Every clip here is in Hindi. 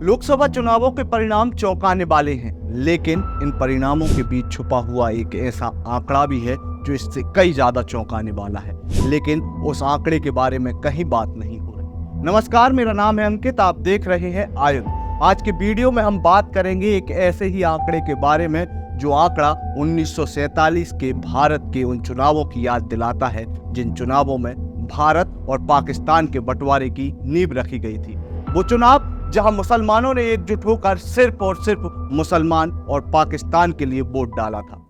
लोकसभा चुनावों के परिणाम चौंकाने वाले हैं, लेकिन इन परिणामों के बीच छुपा हुआ एक ऐसा आंकड़ा भी है जो इससे कई ज्यादा चौंकाने वाला है, लेकिन उस आंकड़े के बारे में कहीं बात नहीं हो रही। नमस्कार, मेरा नाम है अंकित, आप देख रहे हैं आयुध। आज के वीडियो में हम बात करेंगे एक ऐसे ही आंकड़े के बारे में जो आंकड़ा 1947 के भारत के उन चुनावों की याद दिलाता है जिन चुनावों में भारत और पाकिस्तान के बंटवारे की नींव रखी गई थी। वो चुनाव जहां मुसलमानों ने एकजुट होकर सिर्फ और सिर्फ मुसलमान और पाकिस्तान के लिए वोट डाला था।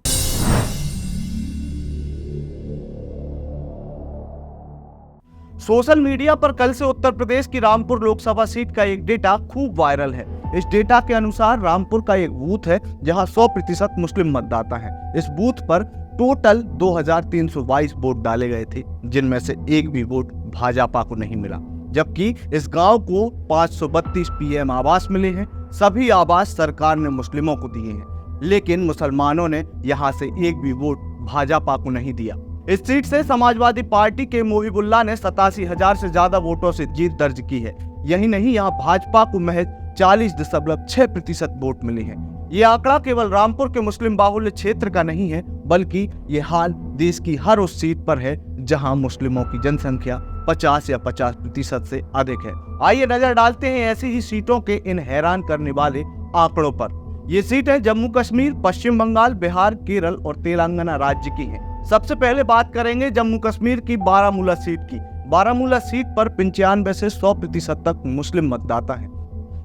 सोशल मीडिया पर कल से उत्तर प्रदेश की रामपुर लोकसभा सीट का एक डेटा खूब वायरल है। इस डेटा के अनुसार रामपुर का एक बूथ है जहां 100% मुस्लिम मतदाता हैं। इस बूथ पर टोटल 2322 वोट डाले गए थे, जिनमें से एक भी वोट भाजपा को नहीं मिला। जबकि इस गांव को 532 पीएम आवास मिले हैं। सभी आवास सरकार ने मुस्लिमों को दिए हैं, लेकिन मुसलमानों ने यहां से एक भी वोट भाजपा को नहीं दिया। इस सीट से समाजवादी पार्टी के मोहिबुल्लाह ने 87,000 से ज्यादा वोटों से जीत दर्ज की है। यही नहीं, यहाँ भाजपा को महज 40.6% वोट मिले हैं। ये आंकड़ा केवल रामपुर के मुस्लिम बाहुल्य क्षेत्र का नहीं है, बल्कि ये हाल देश की हर उस सीट पर है जहां मुस्लिमों की जनसंख्या 50 या 50% से अधिक है। आइए नजर डालते हैं ऐसी ही सीटों के इन हैरान करने वाले आंकड़ों पर। ये सीटें जम्मू कश्मीर, पश्चिम बंगाल, बिहार, केरल और तेलंगाना राज्य की हैं। सबसे पहले बात करेंगे जम्मू कश्मीर की बारामूला सीट की। बारामूला सीट पर 95 से 100% तक मुस्लिम मतदाता हैं।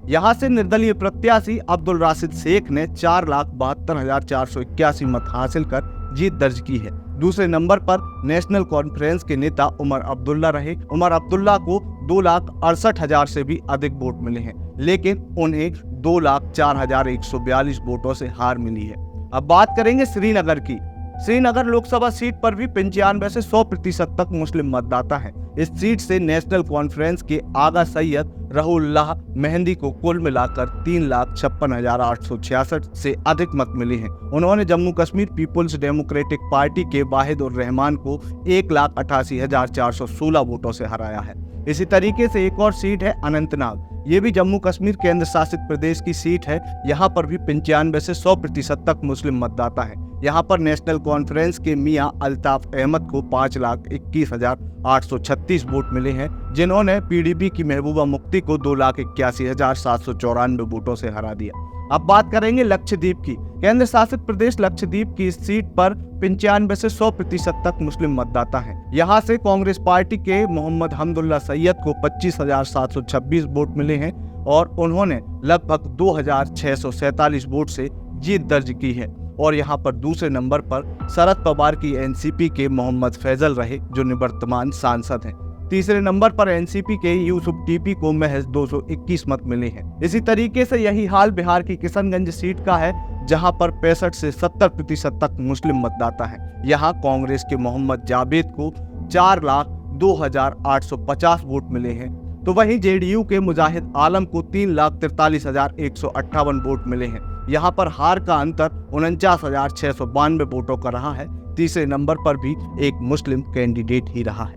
यहाँ से निर्दलीय प्रत्याशी अब्दुल राशिद शेख ने 4,72,481 मत हासिल कर जीत दर्ज की है। दूसरे नंबर पर नेशनल कॉन्फ्रेंस के नेता उमर अब्दुल्ला रहे। उमर अब्दुल्ला को 2,68,000 से भी अधिक वोट मिले हैं, लेकिन उन्हें 2,04,142 वोटों से हार मिली है। अब बात करेंगे श्रीनगर की। श्रीनगर लोकसभा सीट पर भी 95 से 100% तक मुस्लिम मतदाता हैं। इस सीट से नेशनल कॉन्फ्रेंस के आगा सैयद रहूल्लाह मेहंदी को कुल मिलाकर 3,56,866 से अधिक मत मिले हैं। उन्होंने Jammu Kashmir Peoples Democratic Party के वाहिद उर रहमान को 1,88,416 वोटों से हराया है। इसी तरीके से एक और सीट है अनंतनाग। ये भी जम्मू कश्मीर केंद्र शासित प्रदेश की सीट है। यहाँ पर भी 95 से 100% तक मुस्लिम मतदाता है। यहाँ पर नेशनल कॉन्फ्रेंस के मियां अल्ताफ अहमद को 5,21,836 वोट मिले हैं, जिन्होंने पीडीपी की महबूबा मुफ्ती को 2,81,794 वोटों से हरा दिया। अब बात करेंगे लक्षद्वीप की। केंद्र शासित प्रदेश लक्षद्वीप की इस सीट पर 95 से 100% तक मुस्लिम मतदाता हैं। यहाँ से कांग्रेस पार्टी के मोहम्मद हमदुल्ला सैयद को 25,726 वोट मिले हैं और उन्होंने लगभग 2,647 वोट से जीत दर्ज की है। और यहाँ पर दूसरे नंबर पर शरद पवार की एनसीपी के मोहम्मद फैजल रहे, जो निवर्तमान सांसद हैं। तीसरे नंबर पर एनसीपी के यूसुफ टीपी को महज 221 मत मिले हैं। इसी तरीके से यही हाल बिहार की किशनगंज सीट का है, जहां पर 65 से 70% तक मुस्लिम मतदाता हैं। यहां कांग्रेस के मोहम्मद जावेद को 4,02,850 वोट मिले हैं, तो वहीं जेडीयू के मुजाहिद आलम को 3,43,158 वोट मिले हैं। यहाँ पर हार का अंतर 49,692 वोटों का रहा है। तीसरे नंबर पर भी एक मुस्लिम कैंडिडेट ही रहा है।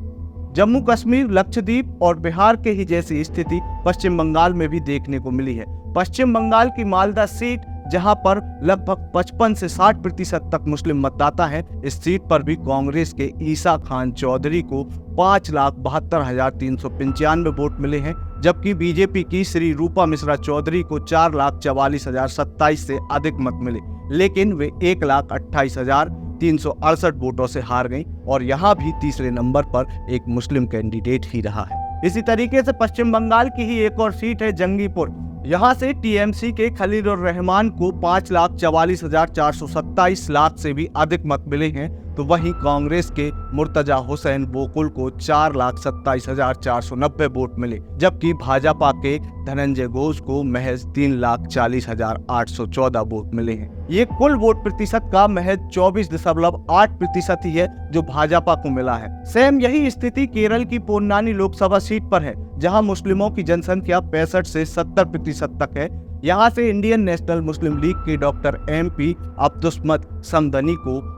जम्मू कश्मीर, लक्षद्वीप और बिहार के ही जैसी स्थिति पश्चिम बंगाल में भी देखने को मिली है। पश्चिम बंगाल की मालदा सीट, जहां पर लगभग 55 से 60% तक मुस्लिम मतदाता हैं, इस सीट पर भी कांग्रेस के ईसा खान चौधरी को 5,72,395 वोट मिले हैं, जबकि बीजेपी की श्री रूपा मिश्रा चौधरी को 4,44,027 से अधिक मत मिले, लेकिन वे 1,28,368 वोटों से हार गईं और यहाँ भी तीसरे नंबर पर एक मुस्लिम कैंडिडेट ही रहा है। इसी तरीके से पश्चिम बंगाल की ही एक और सीट है जंगीपुर। यहाँ से टीएमसी के खलील उर रहमान को 5,44,427 से भी अधिक मत मिले हैं, तो वहीं कांग्रेस के मुर्तजा हुसैन बोकुल को 4,27,490 वोट मिले, जबकि भाजपा के धनंजय घोष को महज 3,40,814 वोट मिले हैं। ये कुल वोट प्रतिशत का महज 24.8% ही है जो भाजपा को मिला है। सेम यही स्थिति केरल की पोन्नानी लोकसभा सीट पर है, जहां मुस्लिमों की जनसंख्या 65 से 70% तक है। यहाँ से इंडियन नेशनल मुस्लिम लीग के डॉक्टर MP अब्दुस्मद समदनी को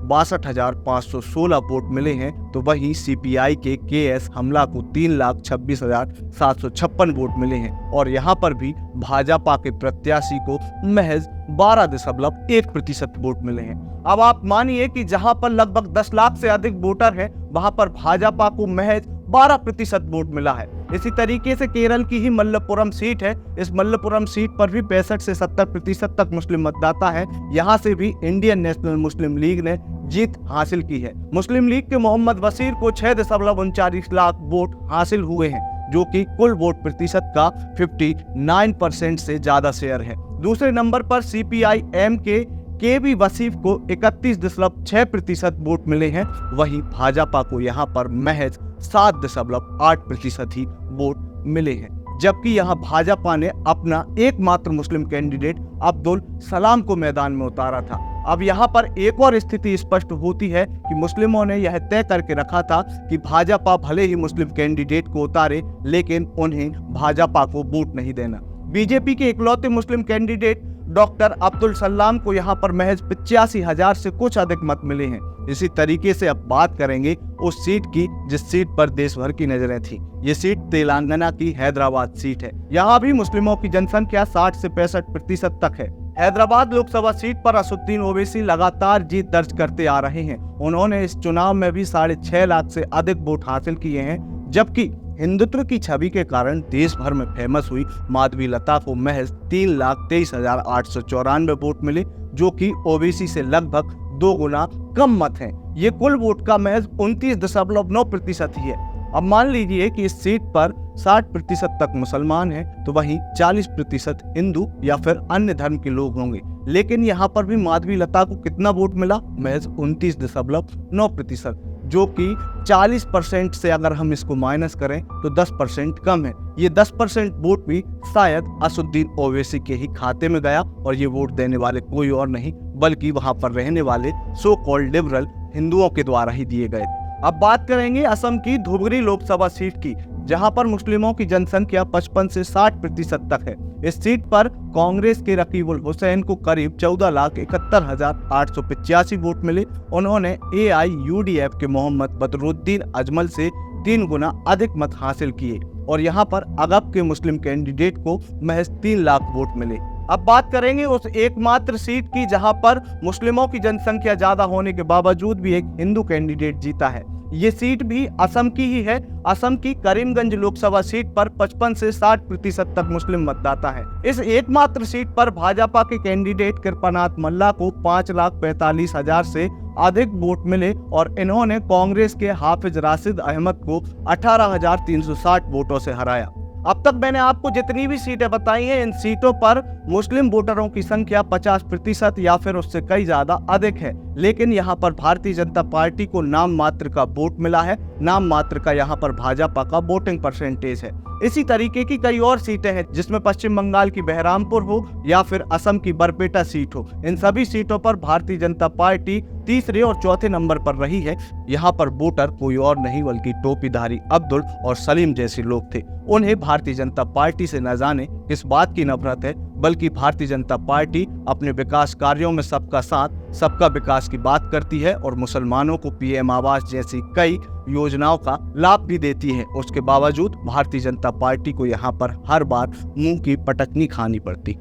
62,516 वोट मिले हैं, तो वहीं सीपीआई के केएस हमला को 3,26,756 वोट मिले हैं और यहाँ पर भी भाजपा के प्रत्याशी को महज 12.1% वोट मिले हैं। अब आप मानिए कि जहां पर लगभग 10 लाख से अधिक वोटर हैं, वहां पर भाजपा को महज 12% वोट मिला है। इसी तरीके से केरल की ही मल्लपुरम सीट है, इस मल्लपुरम सीट पर भी 65 से 70% तक मुस्लिम मतदाता है। यहाँ से भी इंडियन नेशनल मुस्लिम लीग ने जीत हासिल की है। मुस्लिम लीग के मोहम्मद वसीर को 6.39 लाख वोट हासिल हुए हैं, जो कि कुल वोट प्रतिशत का 59% से ज्यादा शेयर है। दूसरे नंबर पर सीपीआई एम के केवी वसीफ को 31.6% वोट मिले हैं। वहीं भाजपा को यहां पर महज 7.8% ही वोट मिले हैं, जबकि यहां भाजपा ने अपना एकमात्र मुस्लिम कैंडिडेट अब्दुल सलाम को मैदान में उतारा था। अब यहाँ पर एक और स्थिति स्पष्ट होती है कि मुस्लिमों ने यह तय करके रखा था कि भाजपा भले ही मुस्लिम कैंडिडेट को उतारे, लेकिन उन्हें भाजपा को वोट नहीं देना। बीजेपी के इकलौते मुस्लिम कैंडिडेट डॉक्टर अब्दुल सलाम को यहाँ पर महज 85,000 से कुछ अधिक मत मिले हैं। इसी तरीके से अब बात करेंगे उस सीट की जिस सीट पर देश भर की नजरें थी। ये सीट तेलंगाना की हैदराबाद सीट है। यहाँ भी मुस्लिमों की जनसंख्या 60 से 65% तक है। हैदराबाद लोकसभा सीट पर असुद्दीन ओवैसी लगातार जीत दर्ज करते आ रहे हैं। उन्होंने इस चुनाव में भी 6.5 लाख से अधिक वोट हासिल किए हैं, जबकि हिंदुत्व की छवि के कारण देश भर में फेमस हुई माधवीलता को महज 3,23,894 वोट मिले, जो कि ओबीसी से लगभग 2 गुना कम मत हैं। ये कुल वोट का महज 29.9% ही है। अब मान लीजिए कि इस सीट पर 60% तक मुसलमान हैं, तो वहीं 40% हिंदू या फिर अन्य धर्म के लोग होंगे। लेकिन यहाँ पर भी माधवीलता को कितना वोट मिला? महज 29.9%, जो कि 40% से अगर हम इसको माइनस करें तो 10% कम है। ये 10% वोट भी शायद असुद्दीन ओवैसी के ही खाते में गया और ये वोट देने वाले कोई और नहीं बल्कि वहां पर रहने वाले सो कॉल्ड लिबरल हिंदुओं के द्वारा ही दिए गए। अब बात करेंगे असम की धुबरी लोकसभा सीट की, जहां पर मुस्लिमों की जनसंख्या 55 से 60% तक है। इस सीट पर कांग्रेस के रकीबुल हुसैन को करीब 14,71,885 वोट मिले। उन्होंने AIUDF के मोहम्मद बदरुद्दीन अजमल से 3 गुना अधिक मत हासिल किए और यहाँ पर अगप के मुस्लिम कैंडिडेट को महज 3 लाख वोट मिले। अब बात करेंगे उस एकमात्र सीट की जहां पर मुस्लिमों की जनसंख्या ज्यादा होने के बावजूद भी एक हिंदू कैंडिडेट जीता है। ये सीट भी असम की ही है। असम की करीमगंज लोकसभा सीट पर 55 से 60% तक मुस्लिम मतदाता है। इस एकमात्र सीट पर भाजपा के कैंडिडेट कृपानाथ मल्ला को 5,45,000 से अधिक वोट मिले और इन्होंने कांग्रेस के हाफिज राशिद अहमद को 18,360 वोटों से हराया। अब तक मैंने आपको जितनी भी सीटें बताई हैं, इन सीटों पर मुस्लिम वोटरों की संख्या 50% या फिर उससे कई ज्यादा अधिक है। लेकिन यहाँ पर भारतीय जनता पार्टी को नाम मात्र का वोट मिला है। नाम मात्र का यहाँ पर भाजपा का वोटिंग परसेंटेज है। इसी तरीके की कई और सीटें हैं, जिसमें पश्चिम बंगाल की बहरामपुर हो या फिर असम की बरपेटा सीट हो। इन सभी सीटों पर भारतीय जनता पार्टी तीसरे और चौथे नंबर पर रही है। यहाँ पर वोटर कोई और नहीं बल्कि टोपीधारी अब्दुल और सलीम जैसे लोग थे। उन्हें भारतीय जनता पार्टी से न जाने किस बात की नफरत है, बल्कि भारतीय जनता पार्टी अपने विकास कार्यों में सबका साथ सबका विकास की बात करती है और मुसलमानों को PM आवास जैसी कई योजनाओं का लाभ भी देती है। उसके बावजूद भारतीय जनता पार्टी को यहाँ पर हर बार मुंह की पटकनी खानी पड़ती।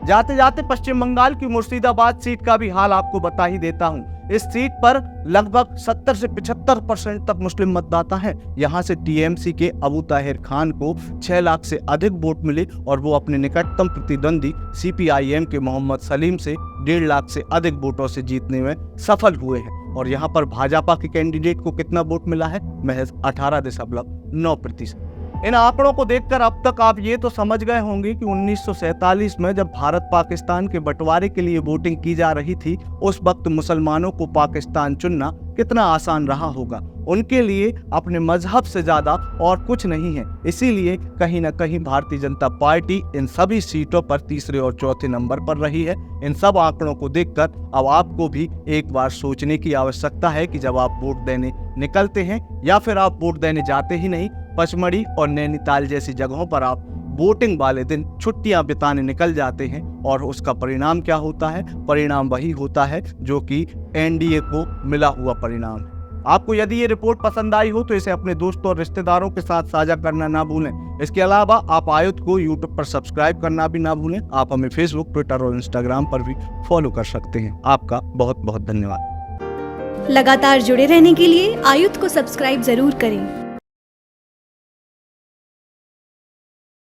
जाते जाते पश्चिम बंगाल की मुर्शिदाबाद सीट का भी हाल आपको बता ही देता हूँ। इस सीट पर लगभग 70 से 75% तक मुस्लिम मतदाता हैं। यहाँ से TMC के अबू ताहिर खान को 6 लाख से अधिक वोट मिले और वो अपने निकटतम प्रतिद्वंदी CPIM के मोहम्मद सलीम से 1.5 लाख से अधिक वोटों से जीतने में सफल हुए हैं। और यहाँ पर भाजपा के कैंडिडेट को कितना वोट मिला है? महज 18.9%। इन आंकड़ों को देखकर अब तक आप ये तो समझ गए होंगे कि 1947 में जब भारत पाकिस्तान के बंटवारे के लिए वोटिंग की जा रही थी, उस वक्त मुसलमानों को पाकिस्तान चुनना कितना आसान रहा होगा। उनके लिए अपने मजहब से ज्यादा और कुछ नहीं है। इसीलिए कहीं ना कहीं भारतीय जनता पार्टी इन सभी सीटों पर तीसरे और चौथे नंबर पर रही है। इन सब आंकड़ों को देखकर अब आपको भी एक बार सोचने की आवश्यकता है कि जब आप वोट देने निकलते हैं या फिर आप वोट देने जाते ही नहीं, पचमढ़ी और नैनीताल जैसी जगहों पर आप वोटिंग वाले दिन छुट्टियां बिताने निकल जाते हैं और उसका परिणाम क्या होता है? परिणाम वही होता है जो कि एनडीए को मिला हुआ परिणाम है। आपको यदि ये रिपोर्ट पसंद आई हो तो इसे अपने दोस्तों और रिश्तेदारों के साथ साझा करना ना भूलें। इसके अलावा आप आयुत को यूट्यूब पर सब्सक्राइब करना भी ना भूलें। आप हमें फेसबुक, ट्विटर और इंस्टाग्राम पर भी फॉलो कर सकते हैं। आपका बहुत बहुत धन्यवाद। लगातार जुड़े रहने के लिए आयुत को सब्सक्राइब जरूर करें।